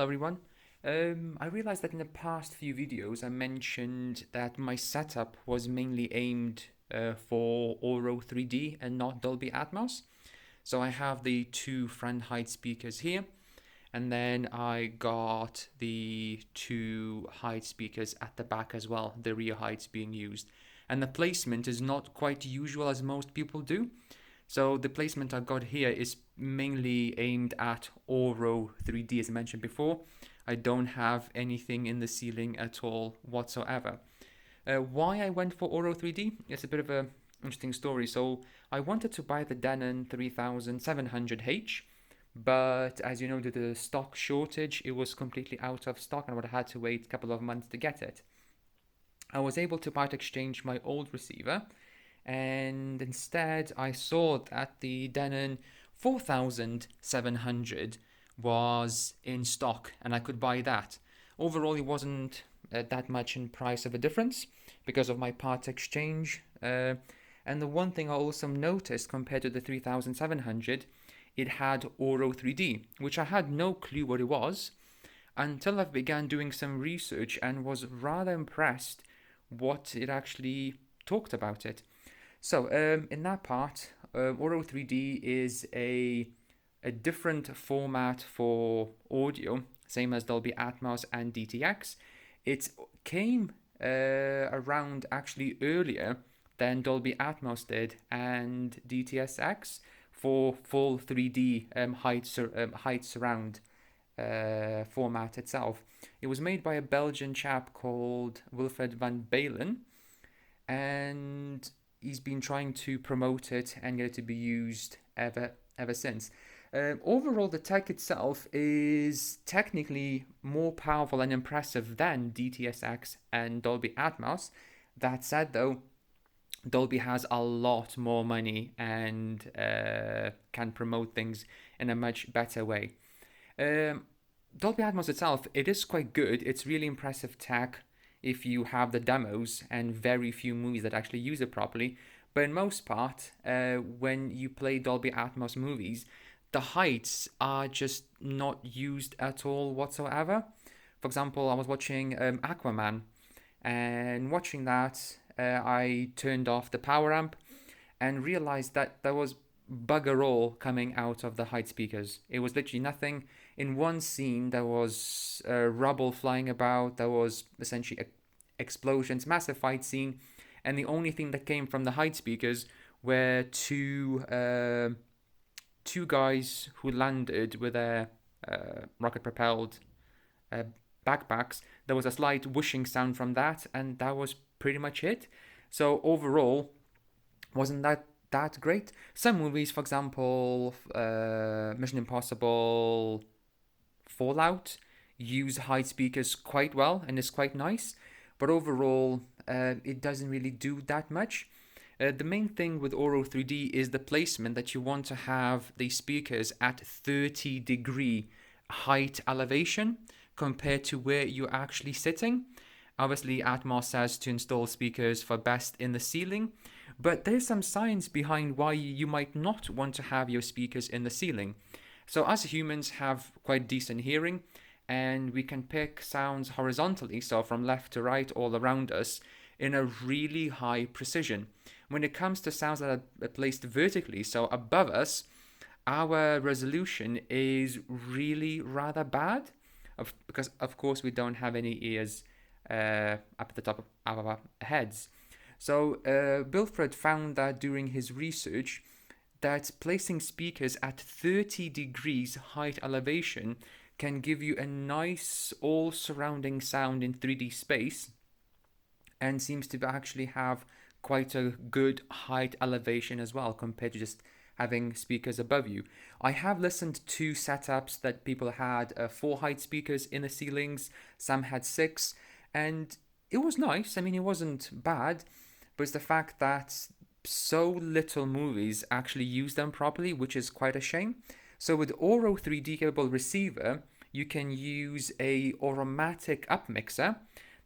Everyone. I realized that in the past few videos I mentioned that my setup was mainly aimed for Auro 3D and not Dolby Atmos. So I have the two front height speakers here, and then I got the two height speakers at the back as well, the rear heights being used. And the placement is not quite usual as most people do. So the placement I've got here is mainly aimed at Auro 3D, as I mentioned before. I don't have anything in the ceiling at all whatsoever. Why I went for Auro 3D? It's a bit of an interesting story. So I wanted to buy the Denon 3700H, but as you know, due to the stock shortage, it was completely out of stock and I would have had to wait a couple of months to get it. I was able to part exchange my old receiver, and instead I saw that the Denon 4700 was in stock and I could buy that. Overall, it wasn't that much in price of a difference because of my part exchange. And the one thing I also noticed compared to the 3700, it had Auro 3D, which I had no clue what it was until I began doing some research and was rather impressed what it actually talked about it. So in that part, Auro 3D is a different format for audio, same as Dolby Atmos and DTX. It came around actually earlier than Dolby Atmos did and DTSX for full 3D height surround format itself. It was made by a Belgian chap called Wilfred van Balen, and he's been trying to promote it and get it to be used ever since. Overall, the tech itself is technically more powerful and impressive than DTSX and Dolby Atmos. That said, though, Dolby has a lot more money and can promote things in a much better way. Dolby Atmos itself, it is quite good. It's really impressive tech if you have the demos and very few movies that actually use it properly. But in most part, when you play Dolby Atmos movies, the heights are just not used at all whatsoever. For example, I was watching Aquaman, and watching that, I turned off the power amp and realized that there was bugger all coming out of the height speakers. It was literally nothing. In one scene, there was rubble flying about, there was essentially explosions, massive fight scene, and the only thing that came from the height speakers were two guys who landed with their rocket propelled backpacks. There was a slight whooshing sound from that, and that was pretty much it. So overall, wasn't that great. Some movies, for example, Mission Impossible, Fallout, use high speakers quite well and is quite nice, but overall, it doesn't really do that much. The main thing with Auro 3D is the placement, that you want to have the speakers at 30-degree height elevation compared to where you're actually sitting. Obviously, Atmos says to install speakers for best in the ceiling, but there's some science behind why you might not want to have your speakers in the ceiling. So us humans have quite decent hearing, and we can pick sounds horizontally, so from left to right all around us, in a really high precision. When it comes to sounds that are placed vertically, so above us, our resolution is really rather bad, because of course we don't have any ears up at the top of our heads. So Wilfred found that during his research, that placing speakers at 30 degrees height elevation can give you a nice all surrounding sound in 3D space, and seems to actually have quite a good height elevation as well compared to just having speakers above you. I have listened to setups that people had 4 height speakers in the ceilings, some had 6, and it was nice. I mean, it wasn't bad, but it's the fact that so little movies actually use them properly, which is quite a shame. So with Auro 3D capable receiver, you can use a Auro-Matic upmixer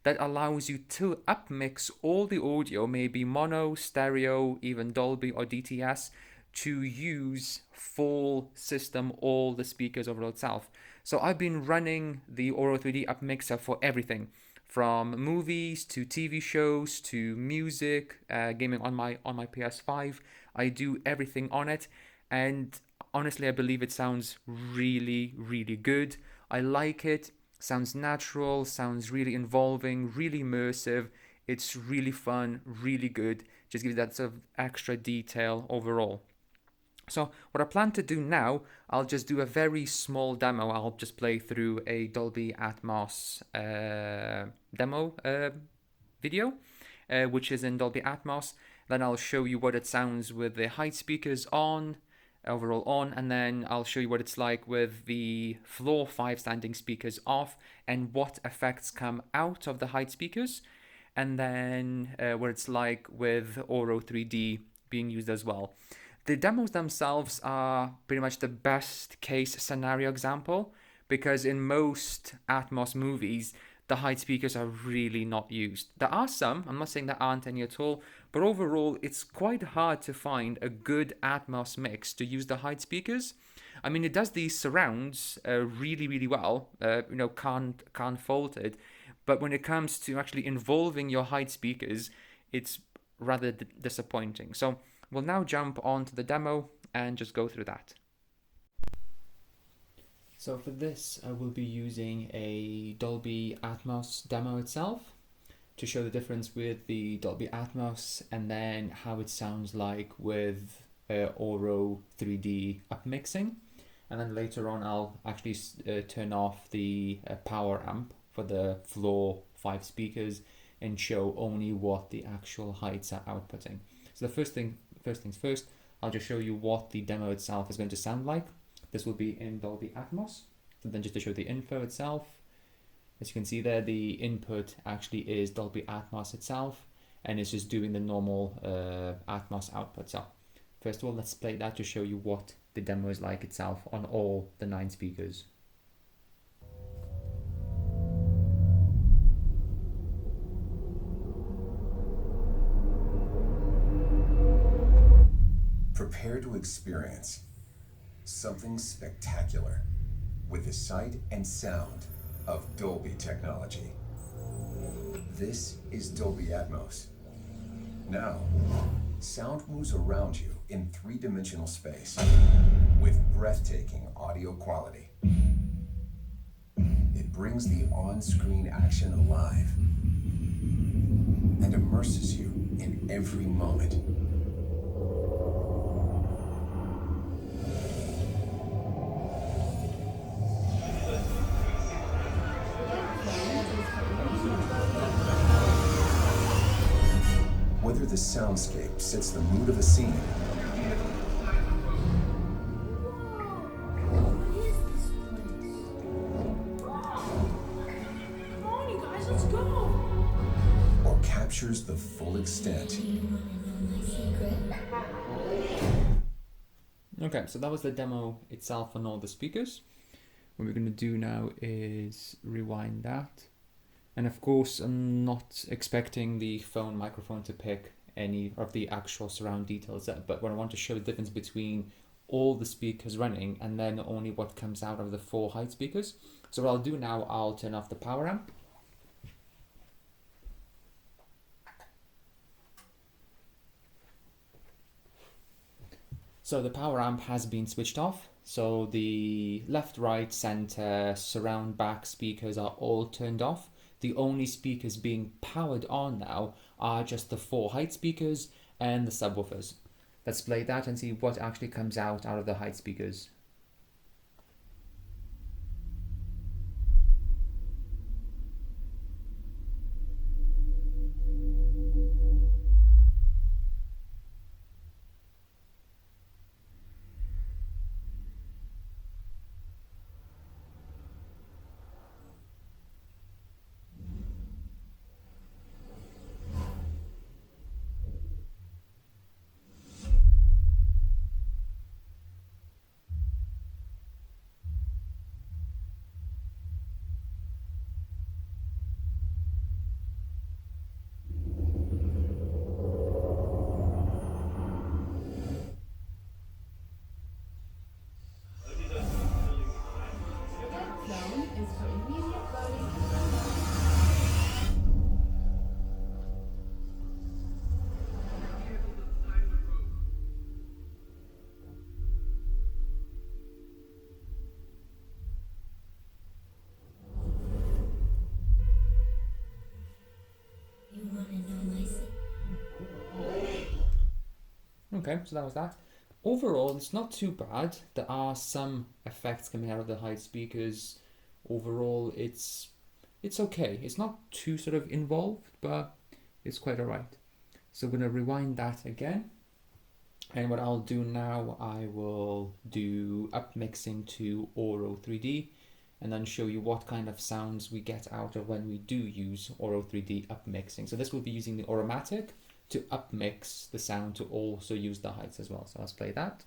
that allows you to upmix all the audio, maybe mono, stereo, even Dolby or DTS, to use full system, all the speakers overall itself. So I've been running the Auro 3D Upmixer for everything, from movies to TV shows to music, gaming on my PS5. I do everything on it, and honestly, I believe it sounds really, really good. I like it. Sounds natural, sounds really involving, really immersive. It's really fun, really good. Just gives that sort of extra detail overall. So what I plan to do now, I'll just do a very small demo. I'll just play through a Dolby Atmos demo video, which is in Dolby Atmos. Then I'll show you what it sounds with the height speakers on, overall on, and then I'll show you what it's like with the floor 5 standing speakers off and what effects come out of the height speakers, and then what it's like with Auro 3D being used as well. The demos themselves are pretty much the best case scenario example, because in most Atmos movies, the height speakers are really not used. There are some, I'm not saying there aren't any at all, but overall, it's quite hard to find a good Atmos mix to use the height speakers. I mean, it does these surrounds really, really well, can't fault it, but when it comes to actually involving your height speakers, it's rather disappointing. So we'll now jump onto the demo and just go through that. So for this, I will be using a Dolby Atmos demo itself to show the difference with the Dolby Atmos and then how it sounds like with Auro 3D upmixing. And then later on, I'll actually turn off the power amp for the floor 5 speakers and show only what the actual heights are outputting. So the first things first, I'll just show you what the demo itself is going to sound like. This will be in Dolby Atmos. So then just to show the info itself, as you can see there, the input actually is Dolby Atmos itself, and it's just doing the normal Atmos output. So first of all, let's play that to show you what the demo is like itself on all the 9 speakers. Prepare to experience something spectacular with the sight and sound of Dolby technology. This is Dolby Atmos. Now, sound moves around you in 3-dimensional space with breathtaking audio quality. It brings the on-screen action alive and immerses you in every moment. Whether the soundscape sets the mood of a scene, or captures the full extent. Okay, so that was the demo itself on all the speakers. What we're going to do now is rewind that. And of course, I'm not expecting the phone microphone to pick any of the actual surround details, but what I want to show the difference between all the speakers running and then only what comes out of the 4 height speakers. So what I'll do now, I'll turn off the power amp. So the power amp has been switched off. So the left, right, center, surround, back speakers are all turned off. The only speakers being powered on now are just the 4 height speakers and the subwoofers. Let's play that and see what actually comes out of the height speakers. Okay, so that was that. Overall, it's not too bad. There are some effects coming out of the hide speakers. Overall, it's okay. It's not too sort of involved, but it's quite alright. So we're going to rewind that again. And what I'll do now, I will do upmixing to Auro 3D and then show you what kind of sounds we get out of when we do use Auro 3D upmixing. So this will be using the Auro-Matic to upmix the sound to also use the heights as well. So let's play that.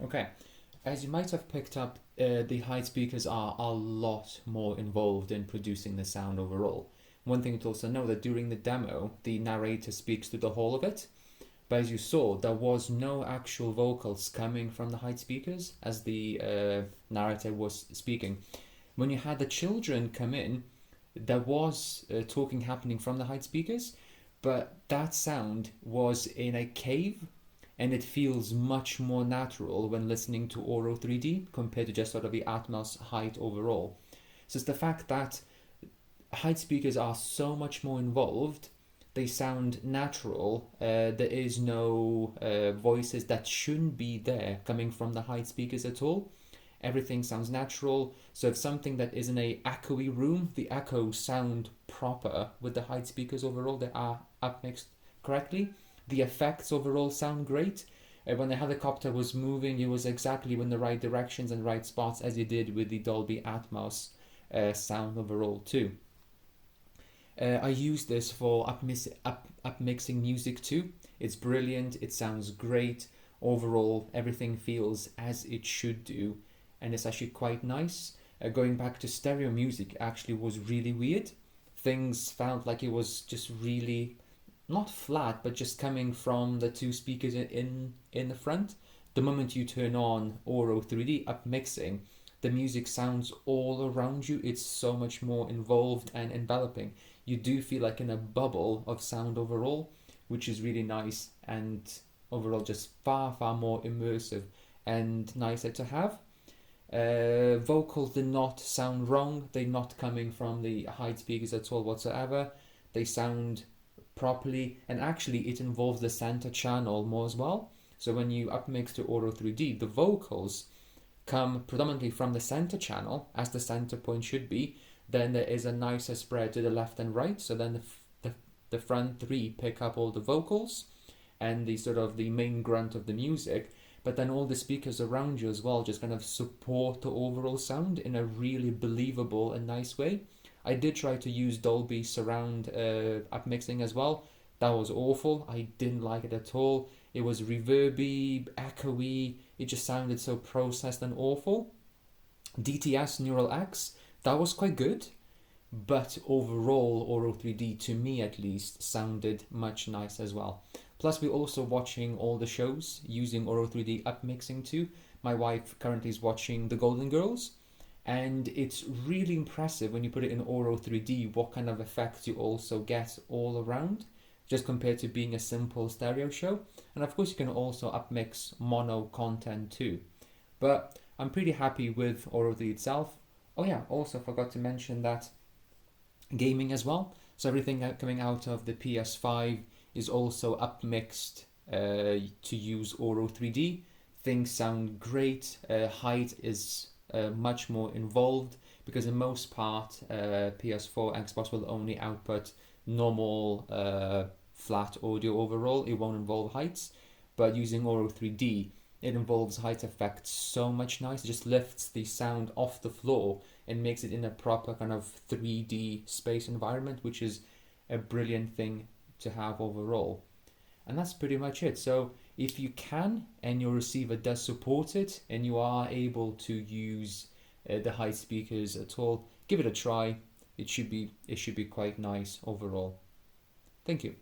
Okay, as you might have picked up, the hide speakers are a lot more involved in producing the sound overall. One thing to also know that during the demo, the narrator speaks to the whole of it, but as you saw, there was no actual vocals coming from the hide speakers as the narrator was speaking. When you had the children come in, there was talking happening from the hide speakers, but that sound was in a cave and it feels much more natural when listening to Auro 3D compared to just sort of the Atmos height overall. So it's the fact that hide speakers are so much more involved, they sound natural, there is no voices that shouldn't be there coming from the hide speakers at all. Everything sounds natural, so if something that is in a echoey room, the echoes sound proper with the hide speakers overall, they are upmixed correctly. The effects overall sound great. When the helicopter was moving, it was exactly in the right directions and right spots as it did with the Dolby Atmos sound overall too. I use this for upmixing music too. It's brilliant, it sounds great. Overall, everything feels as it should do, and it's actually quite nice. Going back to stereo music actually was really weird. Things felt like it was just really not flat, but just coming from the two speakers in the front. The moment you turn on Auro 3D upmixing, the music sounds all around you. It's so much more involved and enveloping. You do feel like in a bubble of sound overall, which is really nice and overall just far more immersive and nicer to have. Vocals did not sound wrong. They're not coming from the hide speakers at all whatsoever. They sound properly, and actually it involves the center channel more as well. So when you upmix to Auro 3D, the vocals come predominantly from the center channel, as the center point should be. Then there is a nicer spread to the left and right, so then the front three pick up all the vocals and the sort of the main grunt of the music, but then all the speakers around you as well just kind of support the overall sound in a really believable and nice way. I did try to use Dolby surround upmixing as well. That was awful. I didn't like it at all. It was reverby, echoey. It just sounded so processed and awful. DTS Neural X, that was quite good. But overall, Auro 3D, to me at least, sounded much nicer as well. Plus, we're also watching all the shows using Auro 3D upmixing too. My wife currently is watching The Golden Girls. And it's really impressive when you put it in Auro 3D what kind of effects you also get all around, just compared to being a simple stereo show. And of course you can also upmix mono content too. But I'm pretty happy with Auro 3D itself. Oh yeah, also forgot to mention that gaming as well. So everything coming out of the PS5 is also upmixed to use Auro 3D. Things sound great. Height is much more involved, because in most part PS4 Xbox will only output normal flat audio overall. It won't involve heights, but using Auro 3D, it involves height effects so much nice. It just lifts the sound off the floor and makes it in a proper kind of 3D space environment, which is a brilliant thing to have overall. And that's pretty much it. So if you can, and your receiver does support it, and you are able to use the high speakers at all, give it a try. It should be quite nice overall. Thank you.